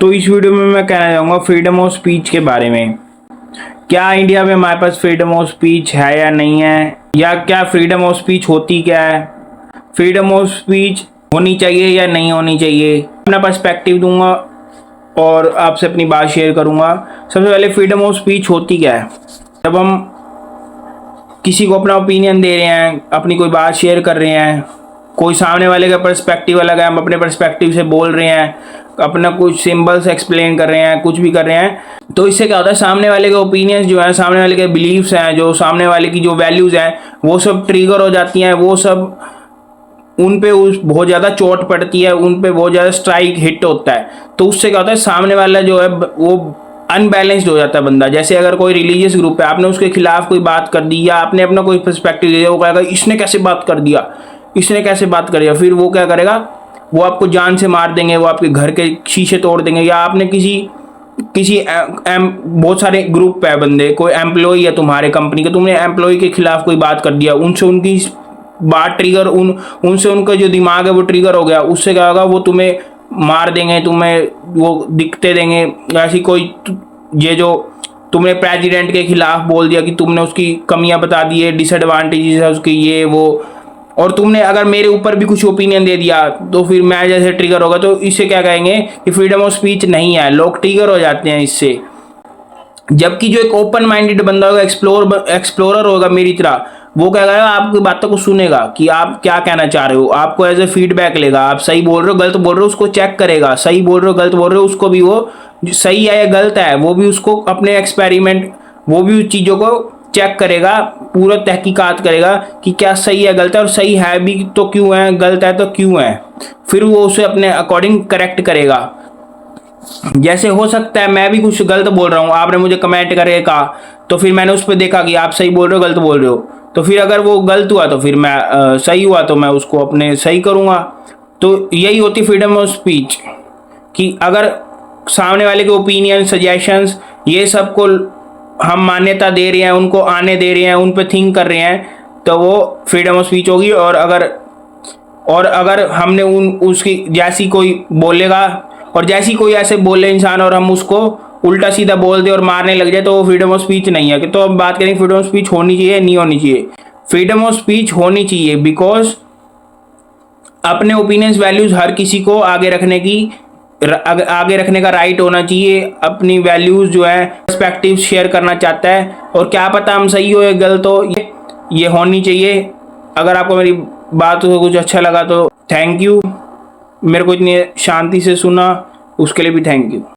तो इस वीडियो में मैं कहना चाहूँगा फ्रीडम ऑफ स्पीच के बारे में। क्या इंडिया में हमारे पास फ्रीडम ऑफ स्पीच है या नहीं है, या क्या फ्रीडम ऑफ स्पीच होती क्या है, फ्रीडम ऑफ स्पीच होनी चाहिए या नहीं होनी चाहिए, अपना पर्सपेक्टिव दूंगा और आपसे अपनी बात शेयर करूंगा। सबसे पहले फ्रीडम ऑफ स्पीच होती क्या है। जब हम किसी को अपना ओपिनियन दे रहे हैं, अपनी कोई बात शेयर कर रहे हैं, कोई सामने वाले का पर्सपेक्टिव अलग है, हम अपने पर्सपेक्टिव से बोल रहे हैं, अपना कुछ सिंबल्स एक्सप्लेन कर रहे हैं, कुछ भी कर रहे हैं, तो इससे क्या होता है, सामने वाले के ओपिनियंस जो है, सामने वाले के बिलीव्स हैं, जो सामने वाले की जो वैल्यूज़ हैं, वो सब ट्रिगर हो जाती हैं, वो सब उन पे बहुत ज़्यादा चोट पड़ती है, उन पे बहुत ज़्यादा स्ट्राइक हिट होता है। तो उससे क्या होता है, सामने वाला जो है वो अनबैलेंस्ड हो जाता है बंदा। जैसे अगर कोई रिलीजियस ग्रुप है, आपने उसके खिलाफ कोई बात कर दी या आपने अपना कोई पर्सपेक्टिव दिया, वो कहेगा इसने कैसे बात कर दिया, इसने कैसे बात कर दिया, फिर वो क्या करेगा, वो आपको जान से मार देंगे, वो आपके घर के शीशे तोड़ देंगे। या आपने किसी बहुत सारे ग्रुप है बंदे, कोई एम्प्लॉय है तुम्हारे कंपनी का, तुमने एम्प्लॉय के खिलाफ कोई बात कर दिया, उनसे उनकी बात ट्रिगर उनसे उनका जो दिमाग है वो ट्रिगर हो गया, उससे क्या होगा, वो तुम्हें मार देंगे, तुम्हें वो दिखते देंगे। ऐसी कोई ये जो तुमने प्रेसिडेंट के खिलाफ बोल दिया कि तुमने उसकी कमियां बता दी है, डिसएडवांटेजेस है उसकी, ये वो, और तुमने अगर मेरे ऊपर भी कुछ ओपिनियन दे दिया तो फिर मैं जैसे ट्रिगर होगा, तो इससे क्या कहेंगे कि फ्रीडम ऑफ स्पीच नहीं है, लोग ट्रिगर हो जाते हैं इससे। जबकि जो एक ओपन माइंडेड बंदा होगा, एक्सप्लोरर होगा मेरी तरह, वो क्या करेगा, आपकी बातों को सुनेगा कि आप क्या कहना चाह रहे हो, आपको एज ए फीडबैक लेगा, आप सही बोल रहे हो गलत बोल रहे हो उसको चेक करेगा, सही बोल रहे हो गलत बोल रहे हो उसको भी, वो सही है या गलत है वो भी उसको अपने एक्सपेरिमेंट, वो भी उस चीज़ों को चेक करेगा, पूरा तहकीकात करेगा कि क्या सही है गलत है, और सही है भी तो क्यों है, गलत है तो क्यों है, फिर वो उसे अपने अकॉर्डिंग करेक्ट करेगा। जैसे हो सकता है मैं भी कुछ गलत बोल रहा हूँ, आपने मुझे कमेंट करके कहा, तो फिर मैंने उस पर देखा कि आप सही बोल रहे हो गलत बोल रहे हो, तो फिर अगर वो गलत हुआ तो फिर मैं सही हुआ तो मैं उसको अपने सही करूँगा। तो यही होती फ्रीडम ऑफ स्पीच कि अगर सामने वाले के ओपिनियन, सजेशंस, ये सब को हम मान्यता दे रहे हैं, उनको आने दे रहे हैं, उन पर थिंक कर रहे हैं, तो वो फ्रीडम ऑफ स्पीच होगी। और अगर हमने उसकी जैसी कोई बोलेगा, और जैसी कोई ऐसे बोले इंसान और हम उसको उल्टा सीधा बोल दे और मारने लग जाए, तो वो फ्रीडम ऑफ स्पीच नहीं है। तो अब बात करें फ्रीडम ऑफ स्पीच होनी चाहिए नहीं होनी चाहिए। फ्रीडम ऑफ स्पीच होनी चाहिए, बिकॉज अपने ओपिनियंस, वैल्यूज हर किसी को आगे रखने का राइट होना चाहिए। अपनी वैल्यूज जो है, पर्सपेक्टिव शेयर करना चाहता है, और क्या पता हम सही हो या गलत हो, ये होनी चाहिए। अगर आपको मेरी बात को कुछ अच्छा लगा तो थैंक यू, मेरे को इतनी शांति से सुना उसके लिए भी थैंक यू।